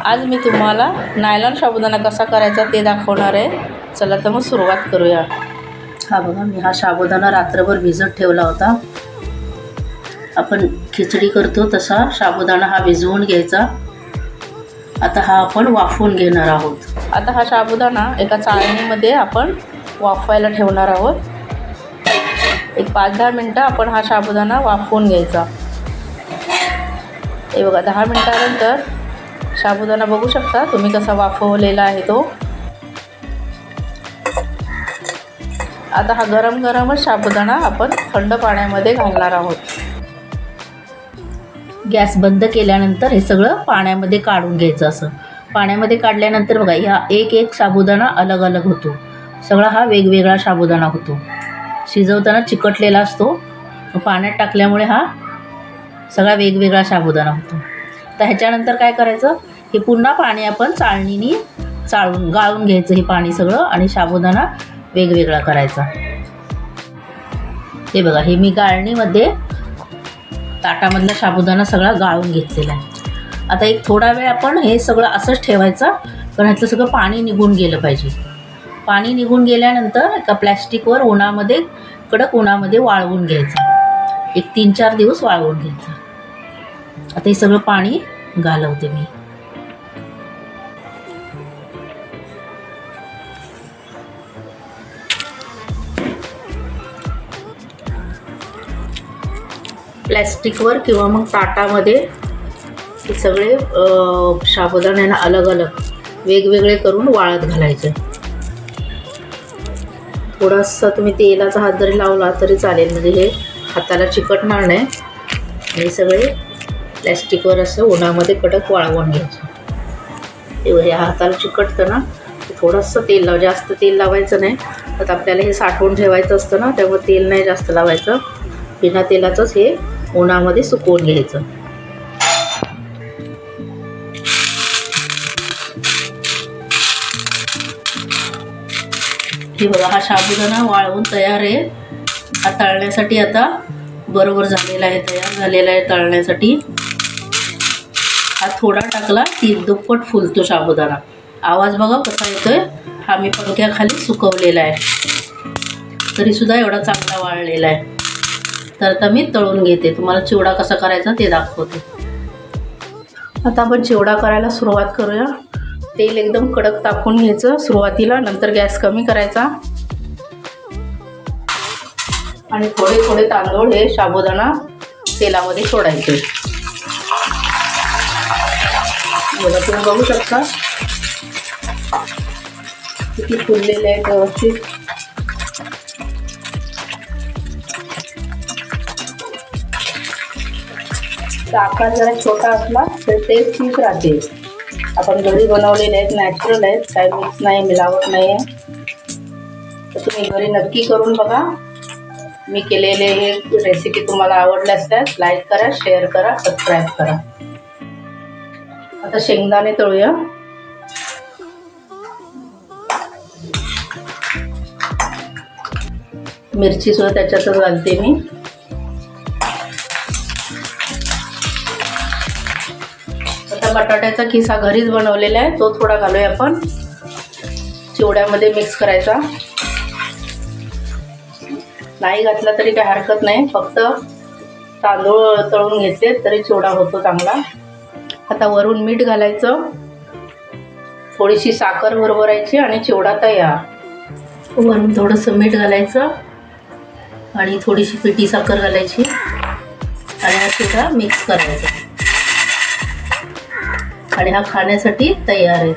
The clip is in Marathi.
आज मी तुम्हाला नायलॉन साबुदाणा कसा करायचा ते दाखवणार आहे. चला तर मग सुरुवात करूया. हा बघा, मी हा साबुदाणा रात्रभर भिजत ठेवला होता. आपण खिचडी करतो तसा साबुदाणा हा भिजवून घ्यायचा. आता हा आपण वाफवून घेणार आहोत. आता हा साबुदाणा एका चाळणीमध्ये आपण वाफवायला ठेवणार आहोत. एक 5-10 मिनटं आपण हा साबुदाणा वाफवून घ्यायचा. हे बघा, 10 मिनटानंतर साबुदाणा बघू शकता तुम्ही कसा वाफवलेला आहे तो. आता हा गरमच साबुदाणा आपण थंड पाण्यामध्ये घालणार आहोत. गॅस बंद केल्यानंतर हे सगळं पाण्यामध्ये काढून घ्यायचं. असं पाण्यामध्ये काढल्यानंतर बघा, ह्या एक साबुदाणा अलग होतो. सगळा हा वेगवेगळा साबुदाणा होतो. शिजवताना चिकटलेला असतो, पाण्यात टाकल्यामुळे हा सगळा वेगवेगळा साबुदाणा होतो. तर ह्याच्यानंतर काय करायचं, हे पुन्हा पाणी आपण चाळणीने गाळून घ्यायचं हे पाणी सगळं, आणि साबुदाणा वेगवेगळा करायचा. हे बघा, हे मी गाळणीमध्ये ताटामधला साबुदाणा सगळा गाळून घेतलेला आहे. आता एक थोडा वेळ आपण हे सगळं असंच ठेवायचं, कारण ह्यातलं सगळं पाणी निघून गेलं पाहिजे. पाणी निघून गेल्यानंतर एका प्लॅस्टिकवर कडक उन्हामध्ये वाळवून घ्यायचं. एक 3-4 दिवस वाळवून घ्यायचं. आता हे सगळं पाणी घालवते मी. प्लॅस्टिकवर किंवा मग ताटामध्ये हे सगळे साबुदाण्याला अलग वेगवेगळे करून वाळत घालायचे. थोडासा तुम्ही तेलाचा हात जरी लावला तरी चालेल, म्हणजे हे हाताला चिकटणार नाही. हे सगळे प्लॅस्टिकवर असं उन्हामध्ये कडक वाळवून घ्यायचं. हे हाताला चिकटतं ना, थोडंसं तेल लाव, जास्त तेल लावायचं नाही. तर आपल्याला हे साठवून ठेवायचं असतं ना, त्यामुळे तेल नाही जास्त लावायचं. बिना तेलाचंच हे उन्हामध्ये सुकवून घ्यायचं. हे बघा, हा साबुदाणा वाळवून तयार आहे. हा तळण्यासाठी आता बरोबर झालेला आहे, तयार झालेला आहे तळण्यासाठी. हा थोडा टाकला की दुप्पट फुलतो साबुदाणा. आवाज बघा कसा येतोय. हा मी पंख्याखाली सुकवलेला आहे, तरीसुद्धा एवढा चांगला वाळलेला आहे. तर आता मी तळून घेते, तुम्हाला चिवडा कसा करायचा ते दाखवते. आता आपण चिवडा करायला सुरुवात करूया. तेल एकदम कडक तापवून घ्यायचं सुरुवातीला, नंतर गॅस कमी करायचा, आणि थोडे तांदूळ हे साबुदाणा तेलामध्ये सोडायचे. बघा, तुम्ही बघू शकता किती फुललेले आहेत व्यवस्थित. आकार जरा छोटा असला तर टेस्ट ठीक राहते. आपण घरी बनवलेले आहेत, नॅचरल आहेत, काही मिक्स नाही, मिलावट नाही आहे. तर तुम्ही घरी नक्की करून बघा. मी केलेले हे रेसिपी तुम्हाला आवडल्यास त्यास लाईक करा, शेअर करा, सबस्क्राईब करा. आता शेंगदाणे तळूया. मिरची सुद्धा त्याच्यातच घालते मी. आता बटाट्याचा खिसा घरीच बनवलेला आहे, तो थोडा घालूया आपण. चिवड्यामध्ये मिक्स करायचा. नाही घातला तरी काही हरकत नाही, फक्त तांदूळ तळून घेतले तरी चिवडा होतो चांगला. आता वरून मीठ घालायचं, थोडीशी साखर भरभरायची आणि चिवडा तयार. वरून थोडंसं मीठ घालायचं आणि थोडीशी पिठी साखर घालायची, आणि हा चिवडा मिक्स करायचा, आणि हा खाण्यासाठी तयार आहे.